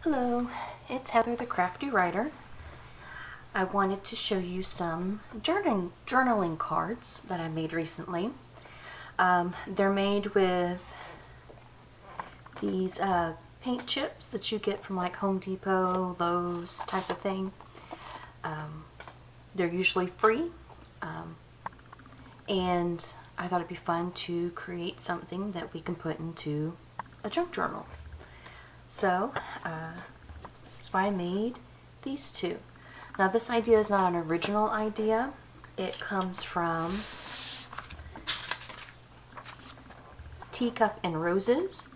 Hello, it's Heather the Crafty Writer. I wanted to show you some journaling cards that I made recently. They're made with these paint chips that you get from like Home Depot, Lowe's type of thing. They're usually free, and I thought it'd be fun to create something that we can put into a junk journal. So that's why I made these two. Now this idea is not an original idea. It comes from Teacups and Roses.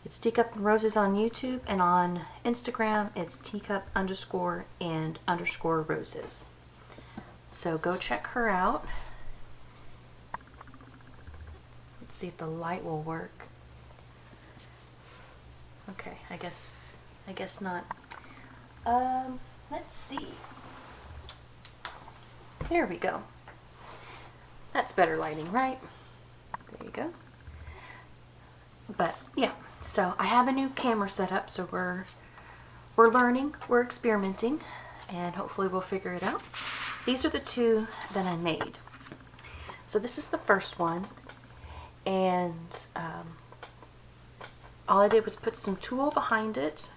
It's Teacups and Roses on YouTube, and on Instagram it's teacup_and_roses. So go check her out. Let's see if the light will work. Okay, I guess not. Let's see. There we go. That's better lighting, right? There you go. But yeah, so I have a new camera set up, so we're learning, we're experimenting, and hopefully we'll figure it out. These are the two that I made. So this is the first one, and all I did was put some tulle behind it,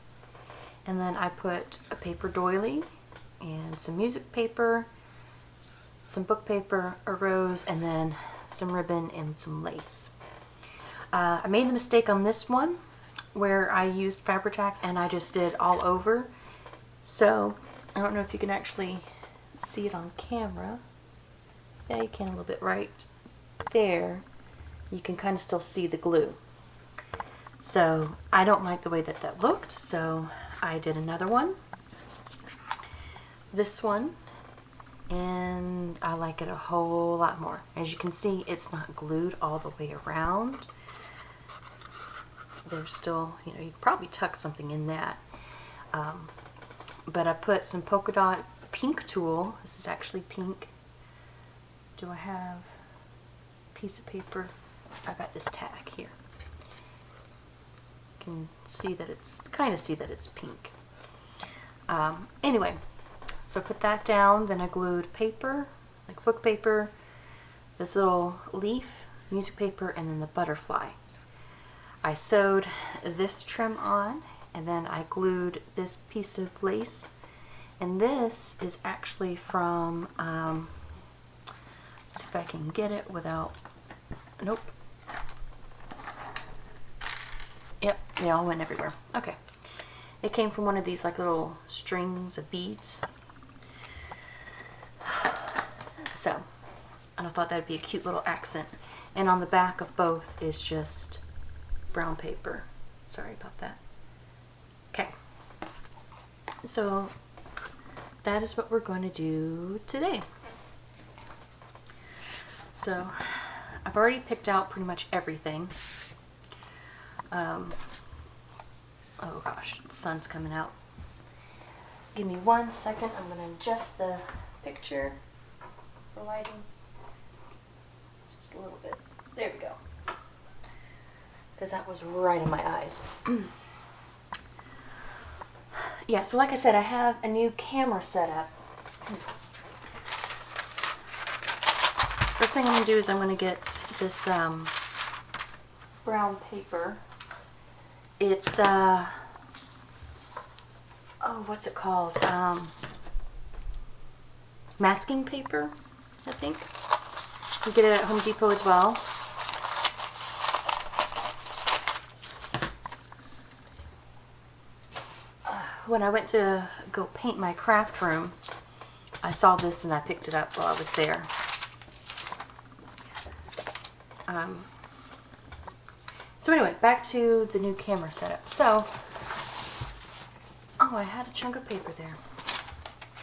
and then I put a paper doily and some music paper, some book paper, a rose, and then some ribbon and some lace. I made the mistake on this one where I used Fabri-Tac and I just did all over. So I don't know if you can actually see it on camera. Yeah, you can a little bit right there. You can kind of still see the glue. So I don't like the way that looked, so I did another one. This one, and I like it a whole lot more. As you can see, it's not glued all the way around. There's still, you could probably tuck something in that. But I put some polka dot pink tulle. This is actually pink. Do I have a piece of paper? I got this tag here. Can see that kind of see that it's pink. Anyway, so I put that down, then I glued paper, like book paper, this little leaf, music paper, and then the butterfly. I sewed this trim on, and then I glued this piece of lace, and this is actually from, let's see if I can get it without, nope. Yep, they all went everywhere. Okay. It came from one of these like little strings of beads. So, and I thought that'd be a cute little accent. And on the back of both is just brown paper. Sorry about that. Okay. So, that is what we're going to do today. So, I've already picked out pretty much everything. Oh gosh, the sun's coming out. Give me 1 second. I'm going to adjust the picture, the lighting, just a little bit. There we go. Because that was right in my eyes. Yeah, so like I said, I have a new camera set up. First thing I'm going to do is I'm going to get this brown paper. It's, oh, what's it called? Masking paper, I think. You get it at Home Depot as well. When I went to go paint my craft room, I saw this and I picked it up while I was there. So anyway, back to the new camera setup. So, oh, I had a chunk of paper there.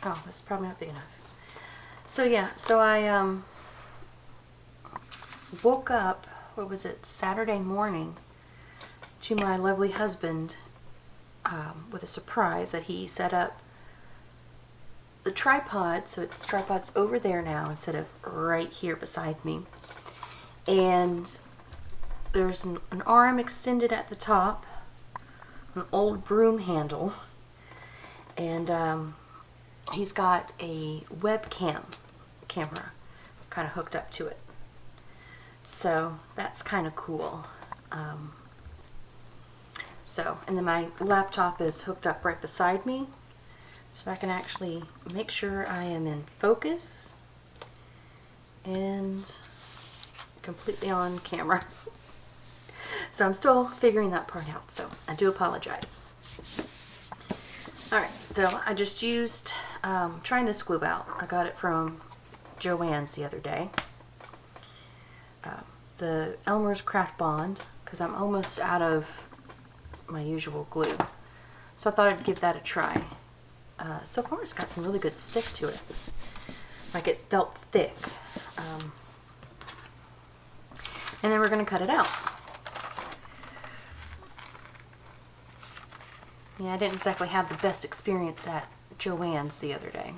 Oh, that's probably not big enough. So yeah, so I woke up, what was it, Saturday morning, to my lovely husband with a surprise that he set up the tripod, so its tripod's over there now instead of right here beside me. And there's an arm extended at the top an old broom handle, and he's got a webcam camera kind of hooked up to it. So that's kind of cool. And then my laptop is hooked up right beside me, so I can actually make sure I am in focus and completely on camera. So I'm still figuring that part out, so I do apologize. Alright, so I just used, trying this glue out. I got it from Joann's the other day. It's the Elmer's Craft Bond, because I'm almost out of my usual glue. So I thought I'd give that a try. So far it's got some really good stick to it. Like it felt thick. And then we're going to cut it out. Yeah, I didn't exactly have the best experience at Joann's the other day.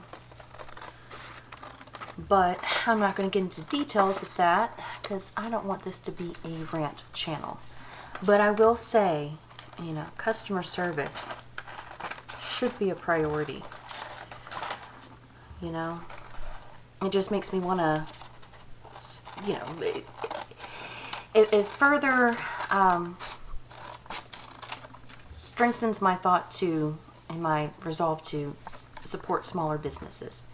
But I'm not going to get into details with that because I don't want this to be a rant channel. But I will say, you know, customer service should be a priority. You know, it just makes me want to, you know, it further strengthens my thought to and my resolve to support smaller businesses,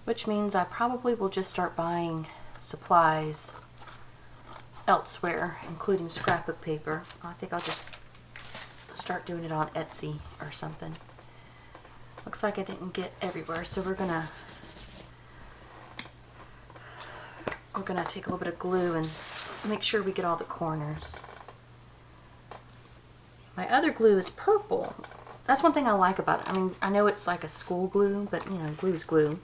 which means I probably will just start buying supplies elsewhere, including scrapbook paper. I think I'll just start doing it on Etsy or something. Looks like I didn't get everywhere, so we're gonna take a little bit of glue and make sure we get all the corners. My other glue is purple. That's one thing I like about it. I mean, I know it's like a school glue, but you know, glue's glue.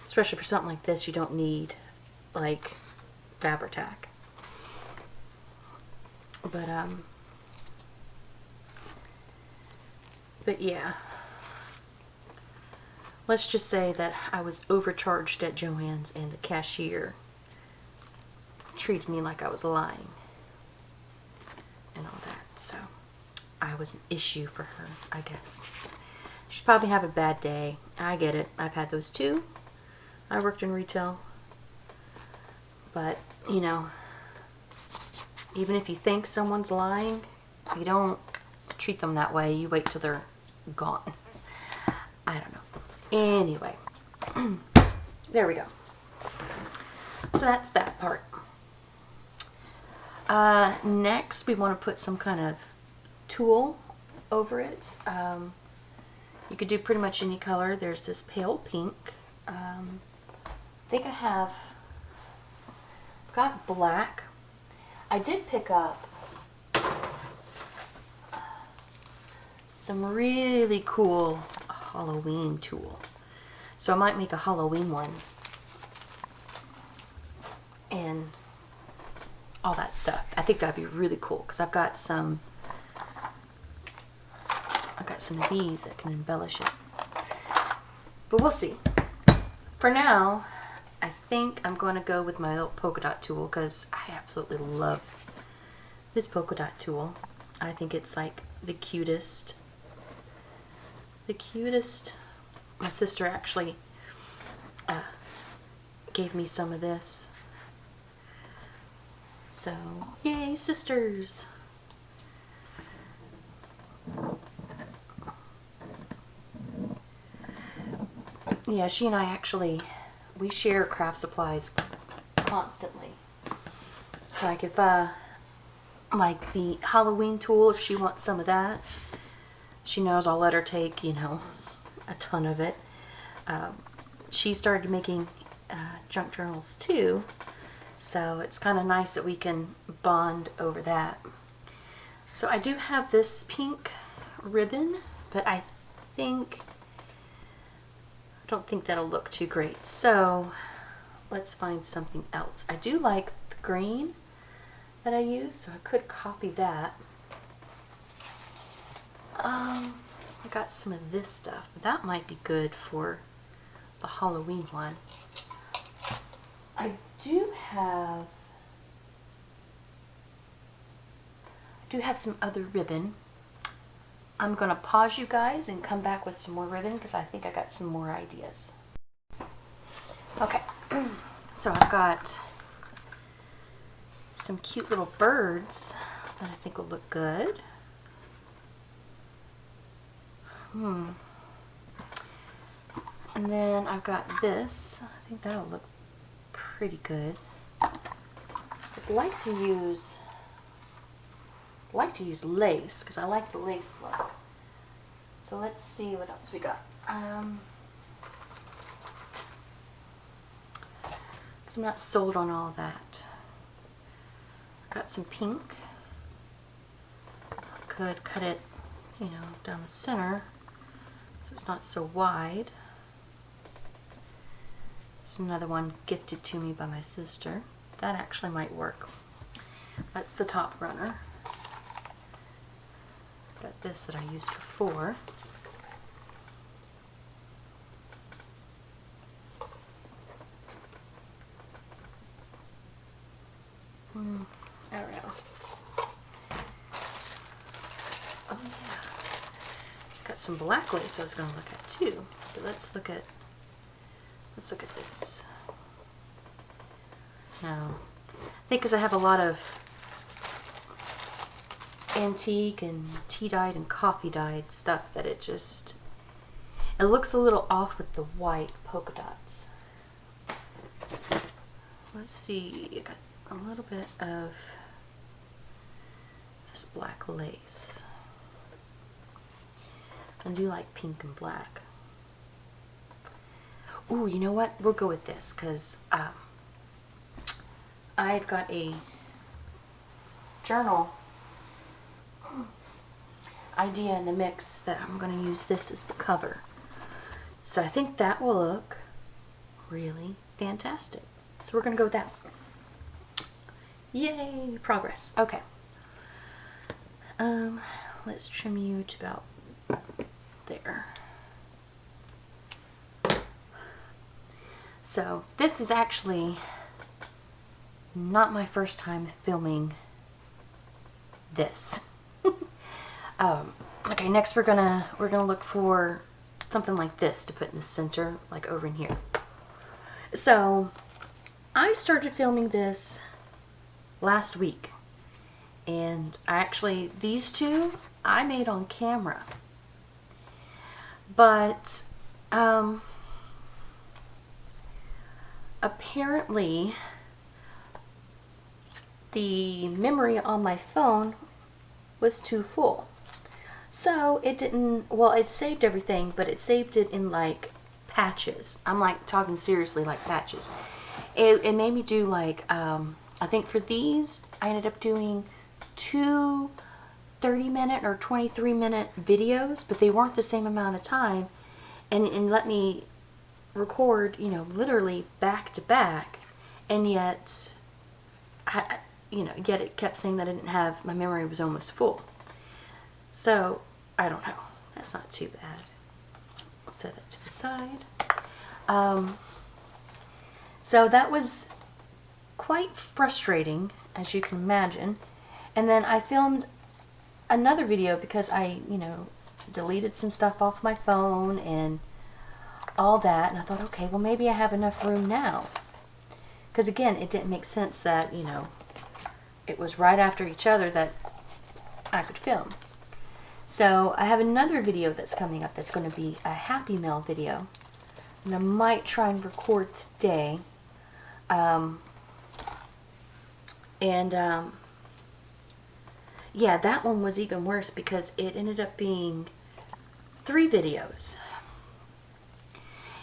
Especially for something like this, you don't need like Fabri-Tac. But yeah, let's just say that I was overcharged at Joann's and the cashier treated me like I was lying and all that. So I was an issue for her, I guess. She's probably having a bad day. I get it. I've had those too. I worked in retail. But, you know, even if you think someone's lying, you don't treat them that way. You wait till they're gone. I don't know. Anyway, there we go. So that's that part. Next, we want to put some kind of tulle over it. You could do pretty much any color. There's this pale pink. I think I have got black. I did pick up some really cool Halloween tulle. So I might make a Halloween one. And all that stuff. I think that'd be really cool because I've got some of these that can embellish it. But we'll see. For now, I think I'm going to go with my little polka dot tulle because I absolutely love this polka dot tulle. I think it's like the cutest. The cutest. My sister actually gave me some of this. So, yay, sisters! Yeah, she and I actually, we share craft supplies constantly. Like if, like the Halloween tulle, if she wants some of that, she knows I'll let her take, you know, a ton of it. She started making junk journals too, so it's kind of nice that we can bond over that. So I do have this pink ribbon, but I don't think that'll look too great. So let's find something else. I do like the green that I use, so I could copy that. I got some of this stuff. That might be good for the Halloween one. I do have, I do have some other ribbon. I'm going to pause you guys and come back with some more ribbon because I think I got some more ideas. Okay, so I've got some cute little birds that I think will look good. And then I've got this. I think that'll look pretty good. I'd like to use lace because I like the lace look. So let's see what else we got. Because I'm not sold on all of that. Got some pink. Could cut it, you know, down the center so it's not so wide. It's another one gifted to me by my sister. That actually might work. That's the top runner. Got this that I used before. I don't know. Oh yeah. Got some black lace I was going to look at too. But let's look at this. Now, I think because I have a lot of antique and tea dyed and coffee dyed stuff that it looks a little off with the white polka dots. Let's see, I got a little bit of this black lace. I do like pink and black. Ooh, you know what? We'll go with this because I've got a journal idea in the mix that I'm going to use this as the cover. So I think that will look really fantastic. So we're going to go with that. Yay, progress. Okay. Let's trim you to about there. So this is actually not my first time filming this. Okay, next we're gonna look for something like this to put in the center, like over in here. So I started filming this last week, and these two I made on camera, but apparently the memory on my phone was too full. So it didn't, well, it saved everything, but it saved it in like patches. I'm like talking seriously, like patches. It made me do like, I think for these, I ended up doing 2 30-minute or 23-minute videos, but they weren't the same amount of time, and let me record, you know, literally back to back, and yet, yet it kept saying that I didn't have, my memory was almost full. So, I don't know. That's not too bad. I'll set that to the side. So that was quite frustrating, as you can imagine. And then I filmed another video because I, deleted some stuff off my phone and all that. And I thought, okay, well maybe I have enough room now. Because again, it didn't make sense that, it was right after each other that I could film. So I have another video that's coming up that's going to be a Happy Mail video. And I might try and record today. Yeah, that one was even worse because it ended up being 3 videos.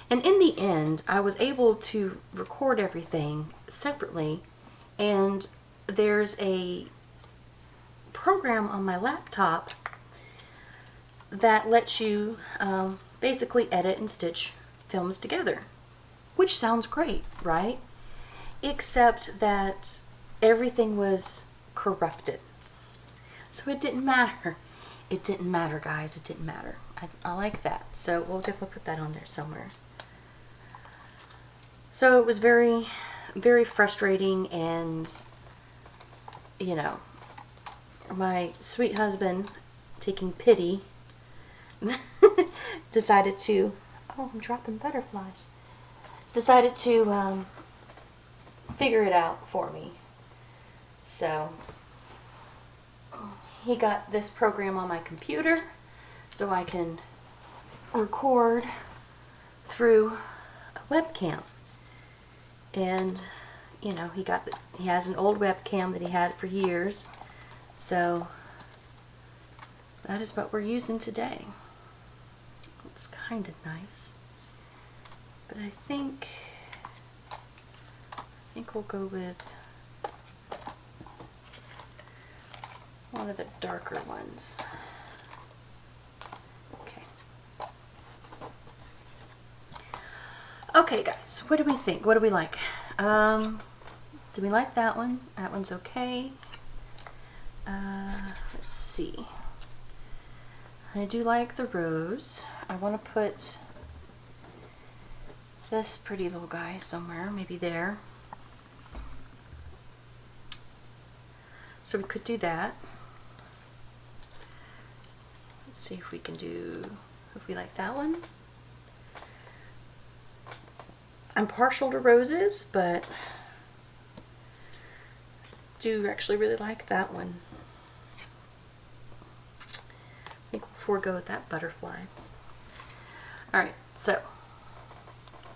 And in the end, I was able to record everything separately, and there's a program on my laptop that lets you basically edit and stitch films together, which sounds great, right? Except that everything was corrupted. So it didn't matter. It didn't matter, guys. It didn't matter. I like that. So we'll definitely put that on there somewhere. So it was very, very frustrating, and, my sweet husband, taking pity, decided to, oh, I'm dropping butterflies, decided to figure it out for me. So he got this program on my computer so I can record through a webcam. And you know, he has an old webcam that he had for years, so that is what we're using today. It's kind of nice, but I think we'll go with one of the darker ones. Okay guys, what do we think? What do we like? Do we like that one? That one's okay. Let's see. I do like the rose. I want to put this pretty little guy somewhere, maybe there. So we could do that. Let's see if we can do, if we like that one. I'm partial to roses, but do actually really like that one. I think we'll forego with that butterfly. Alright, so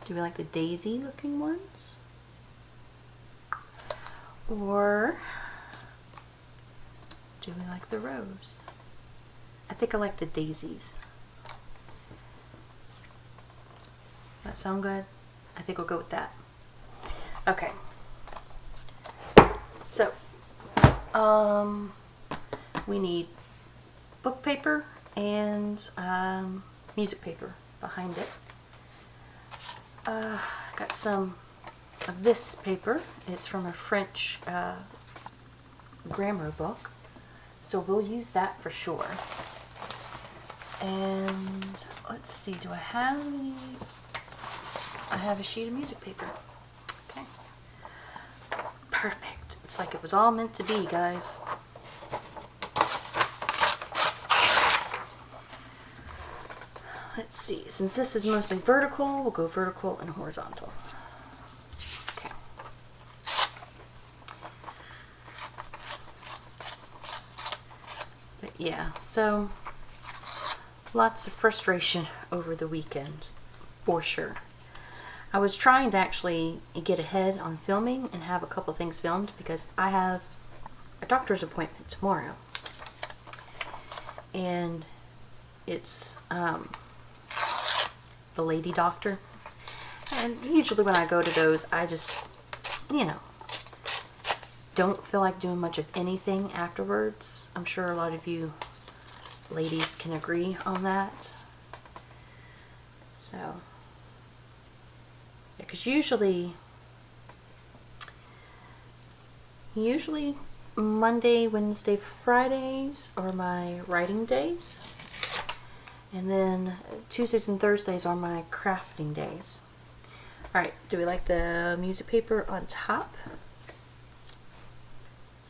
do we like the daisy looking ones? Or do we like the rose? I think I like the daisies. Does that sound good? I think we'll go with that. Okay. So, we need book paper and music paper behind it. Got some of this paper. It's from a French grammar book, so we'll use that for sure. And let's see, do I have any? I have a sheet of music paper. Okay. Perfect. It's like it was all meant to be, guys. Let's see. Since this is mostly vertical, we'll go vertical and horizontal. Okay. But yeah, so lots of frustration over the weekend, for sure. I was trying to actually get ahead on filming and have a couple things filmed because I have a doctor's appointment tomorrow. And it's the lady doctor. And usually when I go to those, I just, you know, don't feel like doing much of anything afterwards. I'm sure a lot of you ladies can agree on that. So, because usually Monday, Wednesday, Fridays are my writing days, and then Tuesdays and Thursdays are my crafting days. Alright, do we like the music paper on top?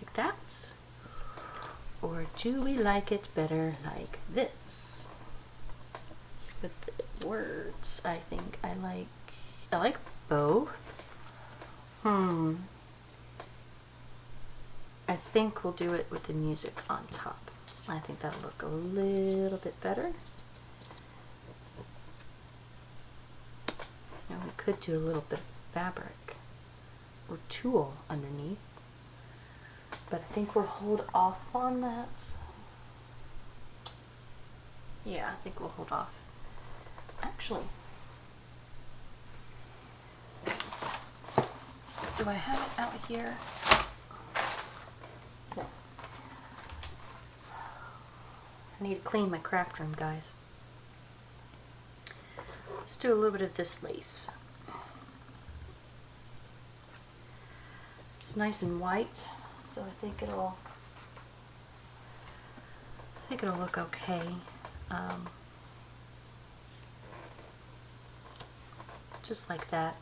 Like that? Or do we like it better like this? With the words, I think I like both. I think we'll do it with the music on top. I think that'll look a little bit better. Now we could do a little bit of fabric or tulle underneath, but I think we'll hold off on that. Yeah, I think we'll hold off. Actually, do I have it out here? No. I need to clean my craft room, guys. Let's do a little bit of this lace. It's nice and white, so I think it'll look okay. Just like that,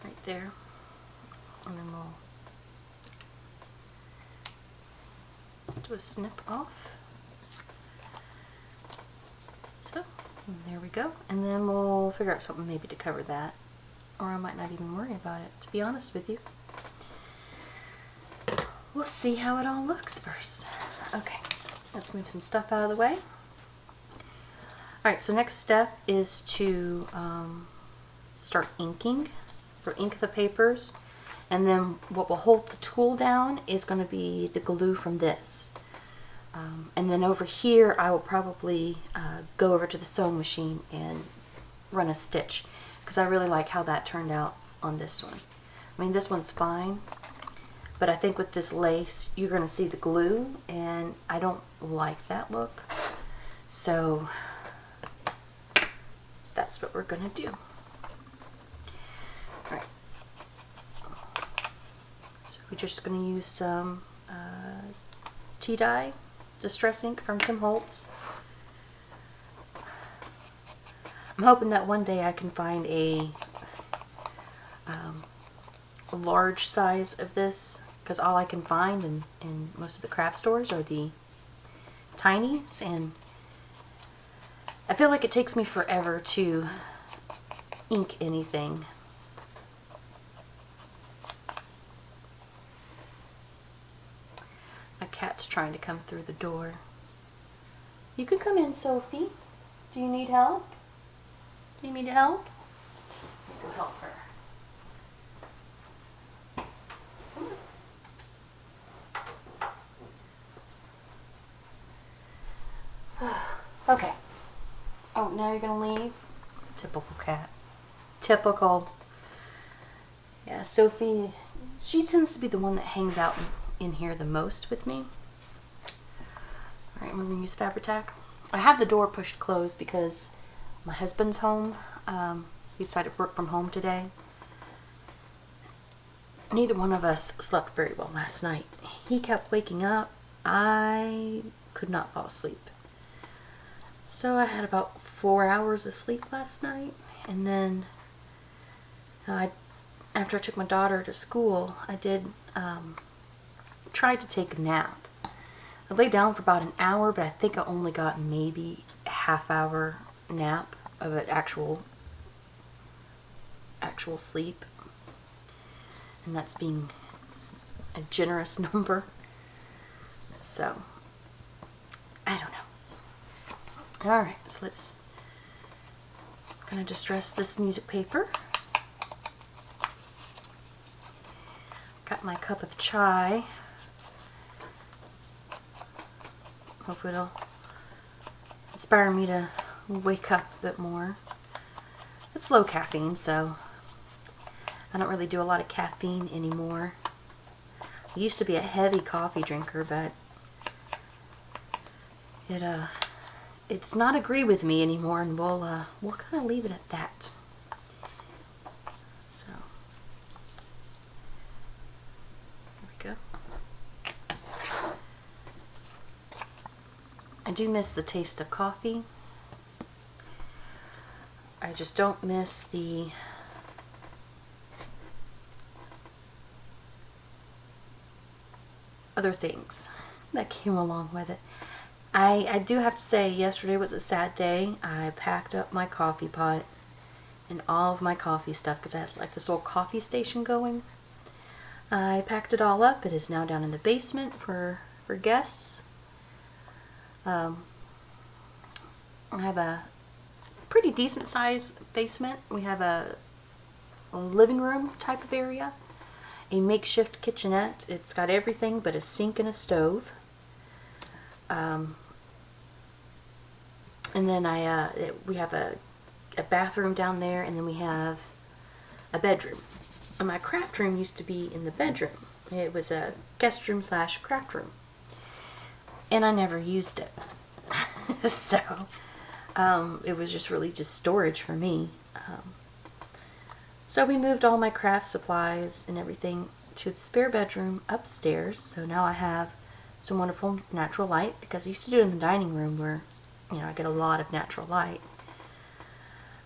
right there, and then we'll do a snip off. So, there we go. And then we'll figure out something maybe to cover that. Or I might not even worry about it, to be honest with you. We'll see how it all looks first. Okay, let's move some stuff out of the way. Alright, so next step is to start inking, or ink the papers. And then what will hold the tool down is going to be the glue from this. And then over here I will probably go over to the sewing machine and run a stitch, because I really like how that turned out on this one. I mean, this one's fine, but I think with this lace you're going to see the glue, and I don't like that look. So that's what we're going to do. Alright. So we're just going to use some tea dye distress ink from Tim Holtz. I'm hoping that one day I can find a large size of this, because all I can find in most of the craft stores are the tinies, and I feel like it takes me forever to ink anything. My cat's trying to come through the door. You can come in, Sophie. Do you need help? Do you need help? Go help her. Okay. Oh, now you're gonna leave? Typical cat. Typical. Yeah, Sophie, she tends to be the one that hangs out in here the most with me. Alright, we're gonna use Fabri-Tac. I have the door pushed closed because my husband's home. He decided to work from home today. Neither one of us slept very well last night. He kept waking up. I could not fall asleep. So I had about 4 hours of sleep last night, and then after I took my daughter to school, I did try to take a nap. I lay down for about an hour, but I think I only got maybe a half-hour nap of an actual sleep, and that's being a generous number. So I don't know. Alright, so let's kind of distress this music paper. Got my cup of chai. Hopefully it'll inspire me to wake up a bit more. It's low caffeine, so I don't really do a lot of caffeine anymore. I used to be a heavy coffee drinker, but it does not agree with me anymore, and we'll kind of leave it at that. So there we go. I do miss the taste of coffee. I just don't miss the other things that came along with it. I do have to say, yesterday was a sad day. I packed up my coffee pot and all of my coffee stuff, because I had like this old coffee station going. I packed it all up. It is now down in the basement for guests. I have a pretty decent sized basement. We have a living room type of area, a makeshift kitchenette. It's got everything but a sink and a stove. And then we have a bathroom down there, and then we have a bedroom. And my craft room used to be in the bedroom. It was a guest room / craft room, and I never used it. So it was just really just storage for me. So we moved all my craft supplies and everything to the spare bedroom upstairs. So now I have some wonderful natural light, because I used to do it in the dining room where, you know, I get a lot of natural light.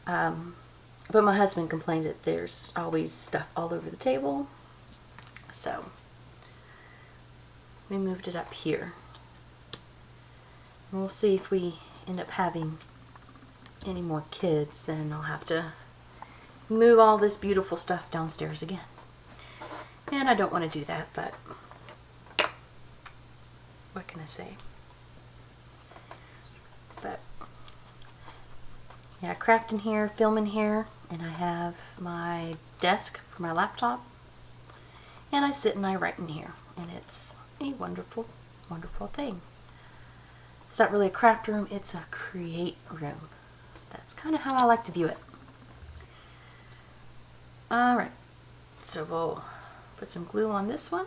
But my husband complained that there's always stuff all over the table. So we moved it up here. We'll see if we end up having any more kids, then I'll have to move all this beautiful stuff downstairs again. And I don't want to do that, but what can I say? But yeah, craft in here, film in here, and I have my desk for my laptop, and I sit and I write in here, and it's a wonderful, wonderful thing. It's not really a craft room, it's a create room. That's kind of how I like to view it. Alright, so we'll put some glue on this one,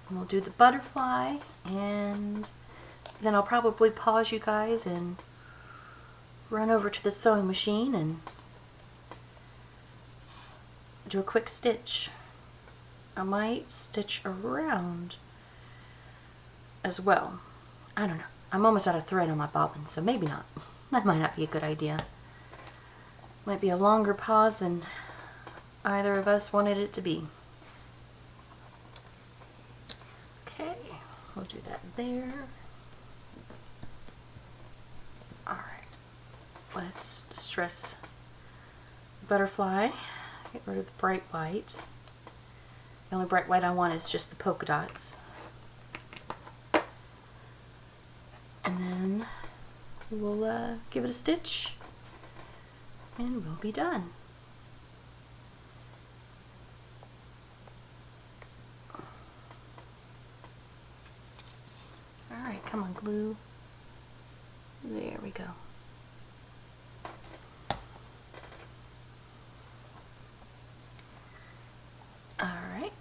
and we'll do the butterfly, and then I'll probably pause you guys and run over to the sewing machine and do a quick stitch. I might stitch around as well. I don't know. I'm almost out of thread on my bobbin, so maybe not. That might not be a good idea. Might be a longer pause than either of us wanted it to be. Okay, we'll do that there. Alright, let's distress butterfly. Get rid of the bright white. The only bright white I want is just the polka dots. And then we'll give it a stitch and we'll be done. Alright, come on, glue. There we go. Alright,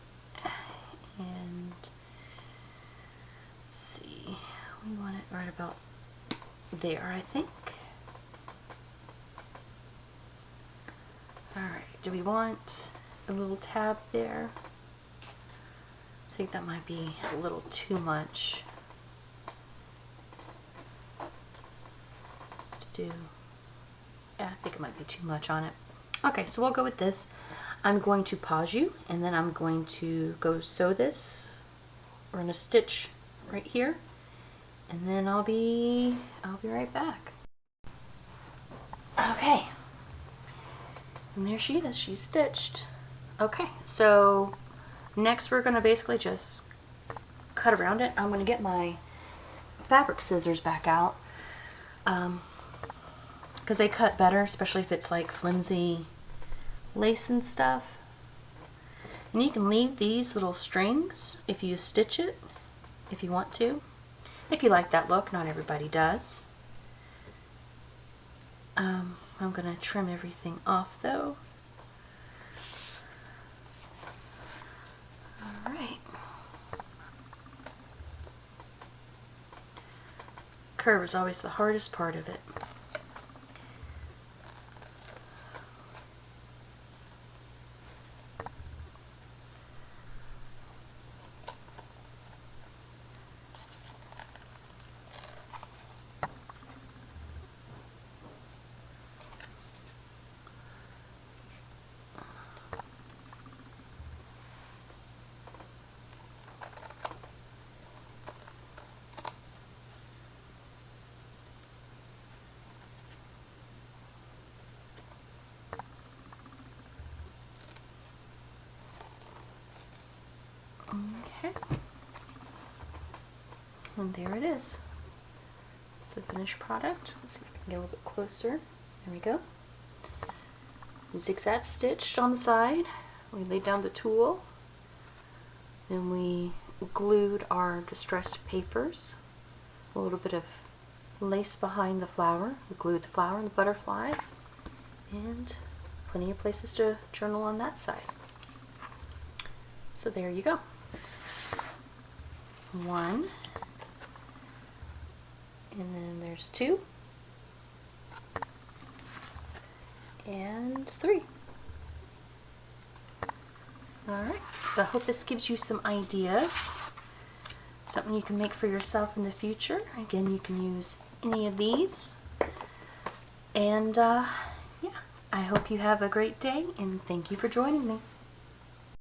and let's see, we want it right about there, I think. Alright, do we want a little tab there? I think that might be a little too much to do. Yeah, I think it might be too much on it. Okay, so we'll go with this. I'm going to pause you, and then I'm going to go sew this. We're going to stitch right here, and then I'll be right back. Okay, and there she is. She's stitched. Okay, so next we're going to basically just cut around it. I'm going to get my fabric scissors back out because they cut better, especially if it's like flimsy lace and stuff. And you can leave these little strings if you stitch it, if you want to. If you like that look, not everybody does. I'm going to trim everything off though. Alright. Curve is always the hardest part of it. Okay, and there it is. It's the finished product. Let's see if I can get a little bit closer. There we go. Zigzag stitched on the side. We laid down the tulle. Then we glued our distressed papers. A little bit of lace behind the flower. We glued the flower and the butterfly. And plenty of places to journal on that side. So there you go. 1, and then there's 2, and 3. Alright, so I hope this gives you some ideas, something you can make for yourself in the future. Again, you can use any of these, and yeah, I hope you have a great day, and thank you for joining me.